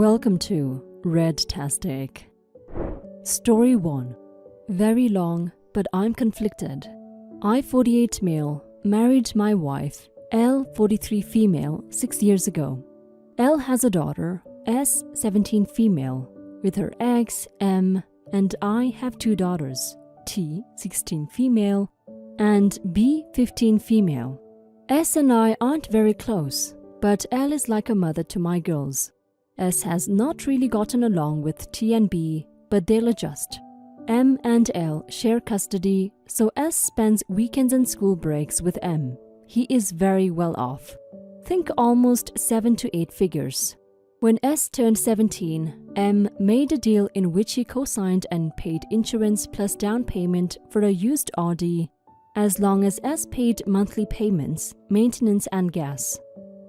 Welcome to Red-tastic. Story 1. Very long, but I'm conflicted. I, 48 male, married my wife, L, 43 female, 6 years ago. L has a daughter, S, 17 female, with her ex, M, and I have 2 daughters, T, 16 female, and B, 15 female. S and I aren't very close, but L is like a mother to my girls. S has not really gotten along with T and B, but they'll adjust. M and L share custody, so S spends weekends and school breaks with M. He is very well off. Think almost 7 to 8 figures. When S turned 17, M made a deal in which he co-signed and paid insurance plus down payment for a used Audi, as long as S paid monthly payments, maintenance and gas.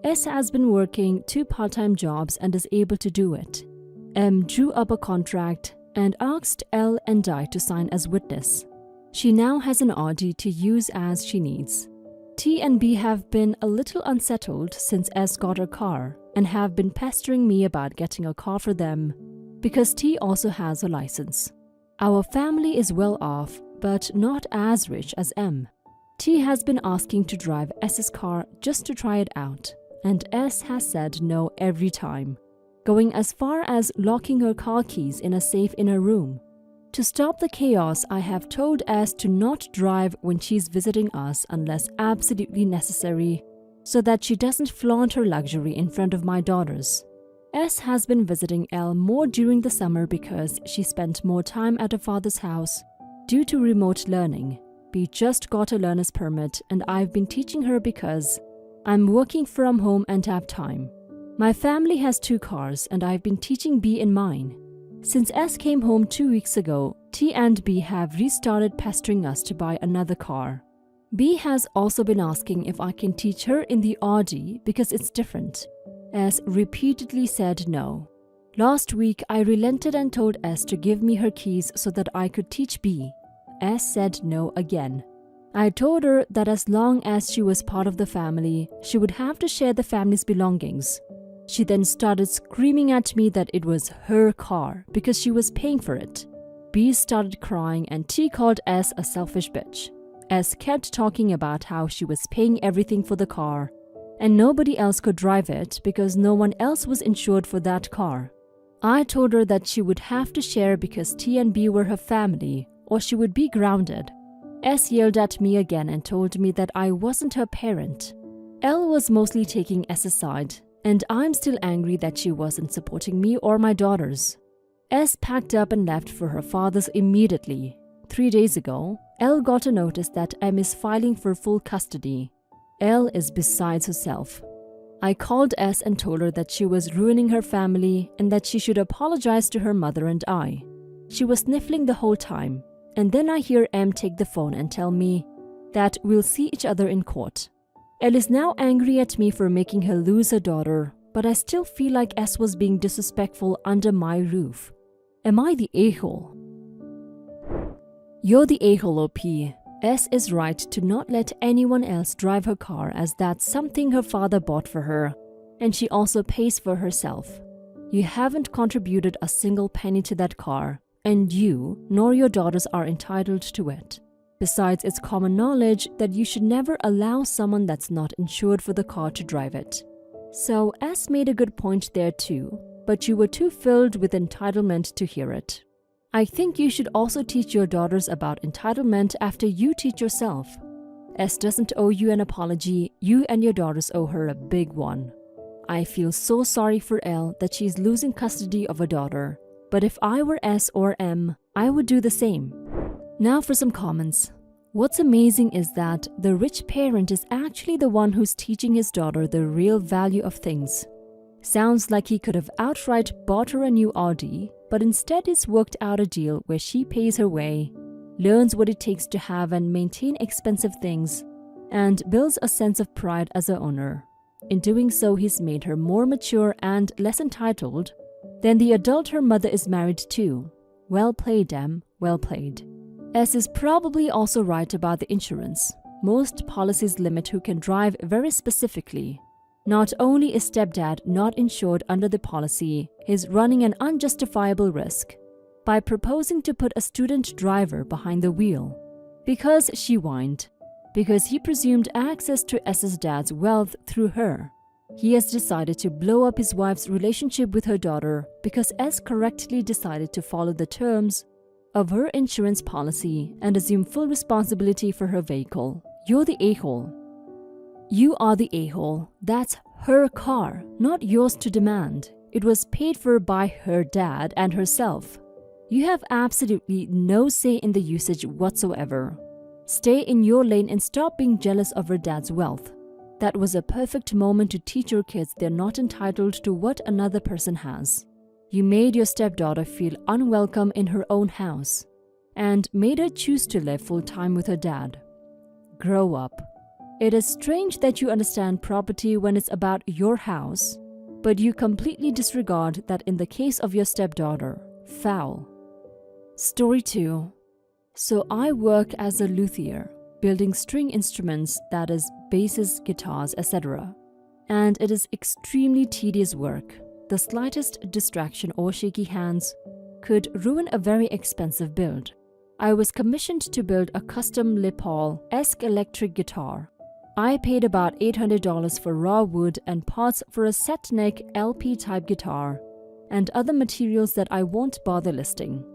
S has been working 2 part-time jobs and is able to do it. M drew up a contract and asked L and I to sign as witness. She now has an Audi to use as she needs. T and B have been a little unsettled since S got her car and have been pestering me about getting a car for them because T also has a license. Our family is well off, but not as rich as M. T has been asking to drive S's car just to try it out, and S has said no every time, going as far as locking her car keys in a safe in her room. To stop the chaos, I have told S to not drive when she's visiting us unless absolutely necessary, so that she doesn't flaunt her luxury in front of my daughters. S has been visiting L more during the summer because she spent more time at her father's house due to remote learning. B just got a learner's permit and I've been teaching her because I'm working from home and have time. My family has 2 cars and I've been teaching B in mine. Since S came home 2 weeks ago, T and B have restarted pestering us to buy another car. B has also been asking if I can teach her in the Audi because it's different. S repeatedly said no. Last week, I relented and told S to give me her keys so that I could teach B. S said no again. I told her that as long as she was part of the family, she would have to share the family's belongings. She then started screaming at me that it was her car because she was paying for it. B started crying and T called S a selfish bitch. S kept talking about how she was paying everything for the car and nobody else could drive it because no one else was insured for that car. I told her that she would have to share because T and B were her family or she would be grounded. S yelled at me again and told me that I wasn't her parent. L was mostly taking S's side, and I'm still angry that she wasn't supporting me or my daughters. S packed up and left for her father's immediately. 3 days ago, L got a notice that M is filing for full custody. L is besides herself. I called S and told her that she was ruining her family and that she should apologize to her mother and I. She was sniffling the whole time. And then I hear M take the phone and tell me that we'll see each other in court. L is now angry at me for making her lose her daughter, but I still feel like S was being disrespectful under my roof. Am I the a-hole? You're the a-hole, OP. S is right to not let anyone else drive her car as that's something her father bought for her, and she also pays for herself. You haven't contributed a single penny to that car, and you nor your daughters are entitled to it. Besides, it's common knowledge that you should never allow someone that's not insured for the car to drive it. So S made a good point there too, but you were too filled with entitlement to hear it. I think you should also teach your daughters about entitlement after you teach yourself. S doesn't owe you an apology, you and your daughters owe her a big one. I feel so sorry for L that she's losing custody of her daughter. But if I were S or M, I would do the same. Now for some comments. What's amazing is that the rich parent is actually the one who's teaching his daughter the real value of things. Sounds like he could have outright bought her a new Audi, but instead he's worked out a deal where she pays her way, learns what it takes to have and maintain expensive things, and builds a sense of pride as a owner. In doing so, he's made her more mature and less entitled than the adult her mother is married to. Well played, M. Well played. S is probably also right about the insurance. Most policies limit who can drive very specifically. Not only is stepdad not insured under the policy, he's running an unjustifiable risk by proposing to put a student driver behind the wheel. Because she whined. Because he presumed access to S's dad's wealth through her. He has decided to blow up his wife's relationship with her daughter because S correctly decided to follow the terms of her insurance policy and assume full responsibility for her vehicle. You're the a-hole. You are the a-hole. That's her car, not yours to demand. It was paid for by her dad and herself. You have absolutely no say in the usage whatsoever. Stay in your lane and stop being jealous of her dad's wealth. That was a perfect moment to teach your kids they're not entitled to what another person has. You made your stepdaughter feel unwelcome in her own house and made her choose to live full-time with her dad. Grow up. It is strange that you understand property when it's about your house, but you completely disregard that in the case of your stepdaughter. Foul. Story 2. So I work as a luthier, building string instruments, that is, basses, guitars, etc. And it is extremely tedious work. The slightest distraction or shaky hands could ruin a very expensive build. I was commissioned to build a custom Les Paul-esque electric guitar. I paid about $800 for raw wood and parts for a set-neck LP-type guitar and other materials that I won't bother listing.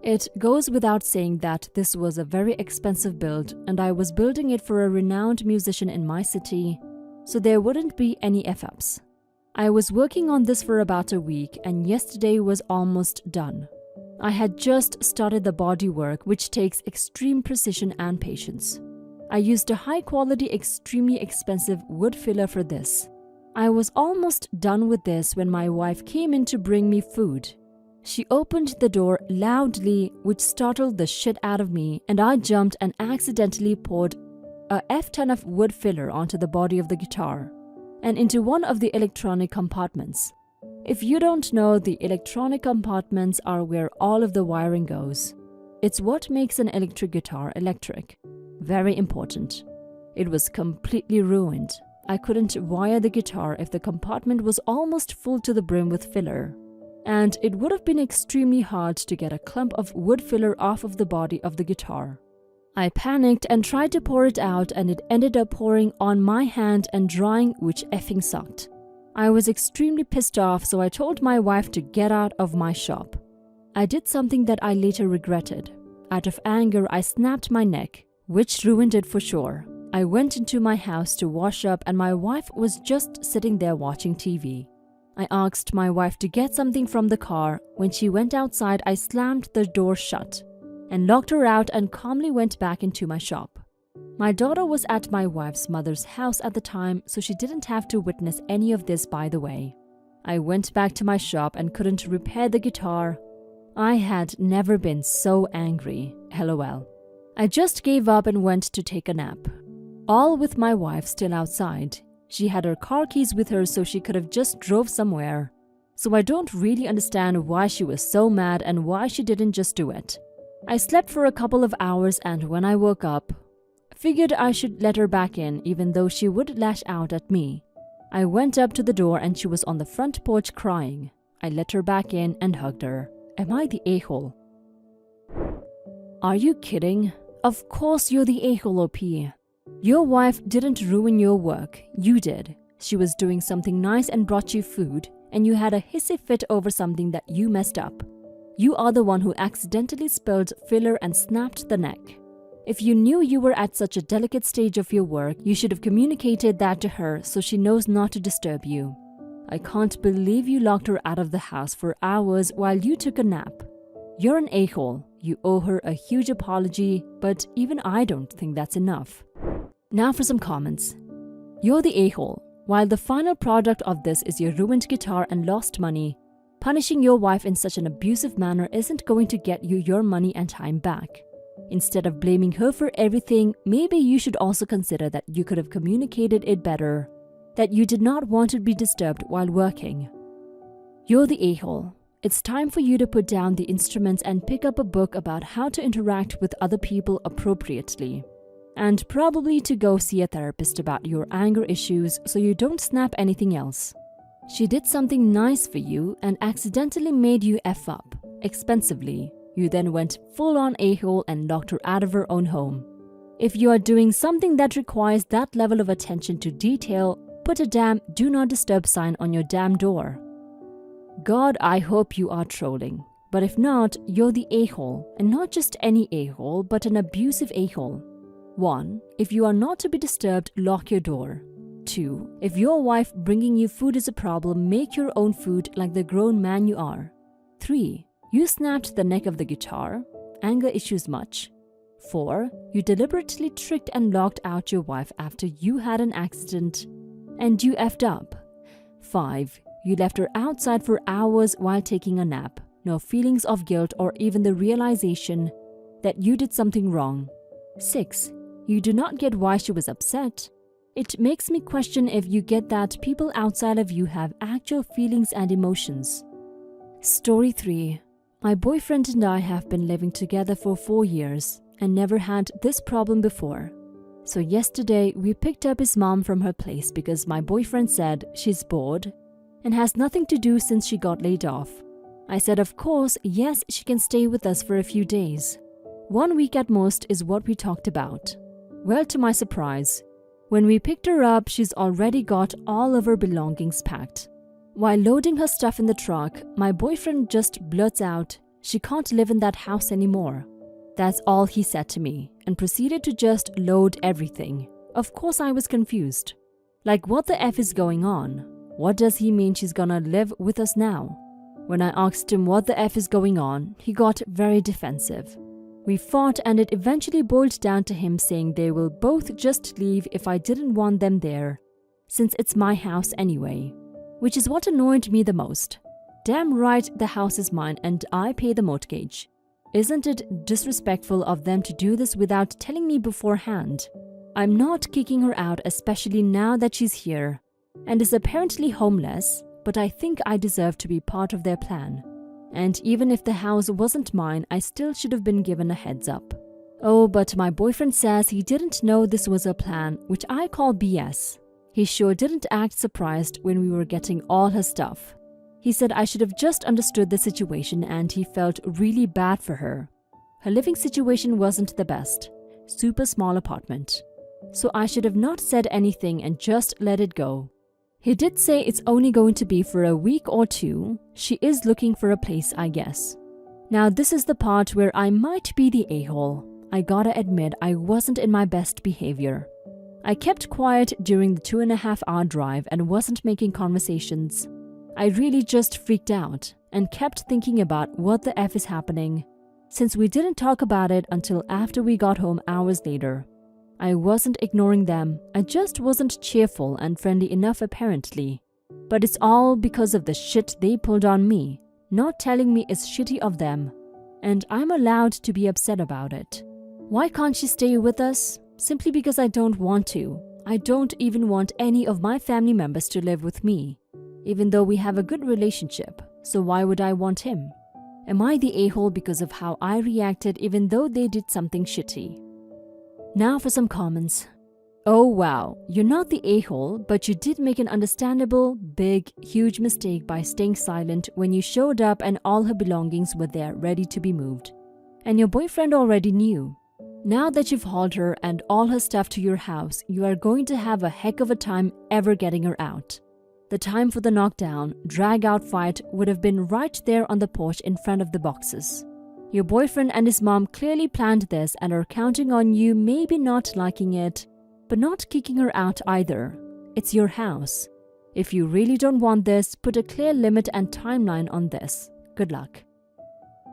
It goes without saying that this was a very expensive build and I was building it for a renowned musician in my city, so there wouldn't be any F-ups. I was working on this for about a week and yesterday was almost done. I had just started the bodywork, which takes extreme precision and patience. I used a high-quality, extremely expensive wood filler for this. I was almost done with this when my wife came in to bring me food. She opened the door loudly, which startled the shit out of me, and I jumped and accidentally poured a F-ton of wood filler onto the body of the guitar and into one of the electronic compartments. If you don't know, the electronic compartments are where all of the wiring goes. It's what makes an electric guitar electric. Very important. It was completely ruined. I couldn't wire the guitar if the compartment was almost full to the brim with filler. And it would have been extremely hard to get a clump of wood filler off of the body of the guitar. I panicked and tried to pour it out and it ended up pouring on my hand and drying, which effing sucked. I was extremely pissed off, so I told my wife to get out of my shop. I did something that I later regretted. Out of anger, I snapped my neck, which ruined it for sure. I went into my house to wash up and my wife was just sitting there watching TV. I asked my wife to get something from the car. When she went outside, I slammed the door shut and locked her out and calmly went back into my shop. My daughter was at my wife's mother's house at the time, so she didn't have to witness any of this, by the way. I went back to my shop and couldn't repair the guitar. I had never been so angry. LOL. I just gave up and went to take a nap. All with my wife still outside. She had her car keys with her, so she could have just drove somewhere. So I don't really understand why she was so mad and why she didn't just do it. I slept for a couple of hours and when I woke up, figured I should let her back in even though she would lash out at me. I went up to the door and she was on the front porch crying. I let her back in and hugged her. Am I the a-hole? Are you kidding? Of course you're the a-hole, OP. Your wife didn't ruin your work, you did. She was doing something nice and brought you food, and you had a hissy fit over something that you messed up. You are the one who accidentally spilled filler and snapped the neck. If you knew you were at such a delicate stage of your work, you should have communicated that to her so she knows not to disturb you. I can't believe you locked her out of the house for hours while you took a nap. You're an a-hole. You owe her a huge apology, but even I don't think that's enough. Now for some comments. You're the a-hole. While the final product of this is your ruined guitar and lost money, punishing your wife in such an abusive manner isn't going to get you your money and time back. Instead of blaming her for everything, maybe you should also consider that you could have communicated it better, that you did not want to be disturbed while working. You're the a-hole. It's time for you to put down the instruments and pick up a book about how to interact with other people appropriately. And probably to go see a therapist about your anger issues so you don't snap anything else. She did something nice for you and accidentally made you F up, expensively. You then went full-on a-hole and locked her out of her own home. If you are doing something that requires that level of attention to detail, put a damn do not disturb sign on your damn door. God, I hope you are trolling. But if not, you're the a-hole, and not just any a-hole, but an abusive a-hole. 1. If you are not to be disturbed, lock your door. 2. If your wife bringing you food is a problem, make your own food like the grown man you are. 3. You snapped the neck of the guitar. Anger issues much. 4. You deliberately tricked and locked out your wife after you had an accident and you effed up. 5. You left her outside for hours while taking a nap. No feelings of guilt or even the realization that you did something wrong. 6. You do not get why she was upset. It makes me question if you get that people outside of you have actual feelings and emotions. Story 3. My boyfriend and I have been living together for 4 years and never had this problem before. So yesterday we picked up his mom from her place because my boyfriend said she's bored and has nothing to do since she got laid off. I said of course, yes, she can stay with us for a few days. 1 week at most is what we talked about. Well, to my surprise, when we picked her up, she's already got all of her belongings packed. While loading her stuff in the truck, my boyfriend just blurts out, she can't live in that house anymore. That's all he said to me, and proceeded to just load everything. Of course I was confused. Like, what the F is going on? What does he mean she's gonna live with us now? When I asked him what the F is going on, he got very defensive. We fought and it eventually boiled down to him saying they will both just leave if I didn't want them there, since it's my house anyway. Which is what annoyed me the most. Damn right the house is mine and I pay the mortgage. Isn't it disrespectful of them to do this without telling me beforehand? I'm not kicking her out, especially now that she's here and is apparently homeless, but I think I deserve to be part of their plan. And even if the house wasn't mine, I still should have been given a heads up. Oh, but my boyfriend says he didn't know this was a plan, which I call BS. He sure didn't act surprised when we were getting all her stuff. He said I should have just understood the situation and he felt really bad for her. Her living situation wasn't the best. Super small apartment. So I should have not said anything and just let it go. He did say it's only going to be for a week or 2. She is looking for a place, I guess. Now this is the part where I might be the a-hole. I gotta admit I wasn't in my best behavior. I kept quiet during the 2.5-hour drive and wasn't making conversations. I really just freaked out and kept thinking about what the F is happening, since we didn't talk about it until after we got home hours later. I wasn't ignoring them, I just wasn't cheerful and friendly enough apparently. But it's all because of the shit they pulled on me, not telling me it's shitty of them. And I'm allowed to be upset about it. Why can't she stay with us? Simply because I don't want to. I don't even want any of my family members to live with me, even though we have a good relationship, so why would I want him? Am I the a-hole because of how I reacted even though they did something shitty? Now for some comments. Oh wow, you're not the a-hole, but you did make an understandable, big, huge mistake by staying silent when you showed up and all her belongings were there ready to be moved. And your boyfriend already knew. Now that you've hauled her and all her stuff to your house, you are going to have a heck of a time ever getting her out. The time for the knockdown, drag-out fight would have been right there on the porch in front of the boxes. Your boyfriend and his mom clearly planned this and are counting on you maybe not liking it, but not kicking her out either. It's your house. If you really don't want this, put a clear limit and timeline on this. Good luck.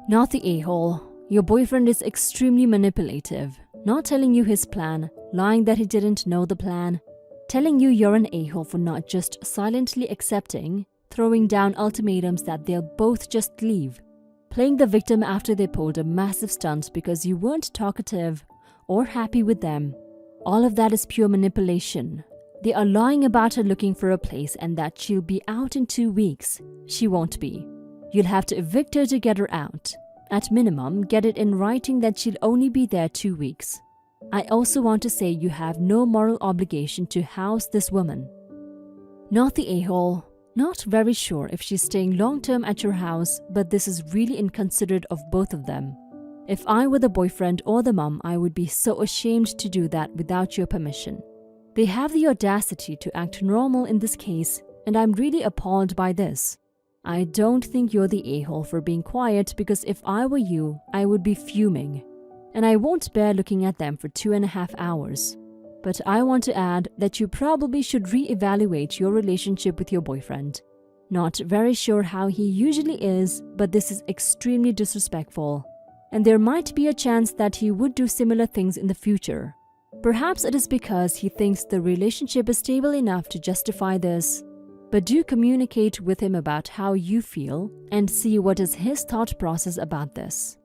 Not the a-hole. Your boyfriend is extremely manipulative, not telling you his plan, lying that he didn't know the plan, telling you you're an a-hole for not just silently accepting, throwing down ultimatums that they'll both just leave, playing the victim after they pulled a massive stunt because you weren't talkative or happy with them. All of that is pure manipulation. They are lying about her looking for a place and that she'll be out in 2 weeks. She won't be. You'll have to evict her to get her out. At minimum, get it in writing that she'll only be there 2 weeks. I also want to say you have no moral obligation to house this woman. Not the a-hole. Not very sure if she's staying long-term at your house, but this is really inconsiderate of both of them. If I were the boyfriend or the mom, I would be so ashamed to do that without your permission. They have the audacity to act normal in this case, and I'm really appalled by this. I don't think you're the a-hole for being quiet, because if I were you, I would be fuming. And I won't bear looking at them for 2.5 hours. But I want to add that you probably should re-evaluate your relationship with your boyfriend. Not very sure how he usually is, but this is extremely disrespectful. And there might be a chance that he would do similar things in the future. Perhaps it is because he thinks the relationship is stable enough to justify this. But do communicate with him about how you feel and see what is his thought process about this.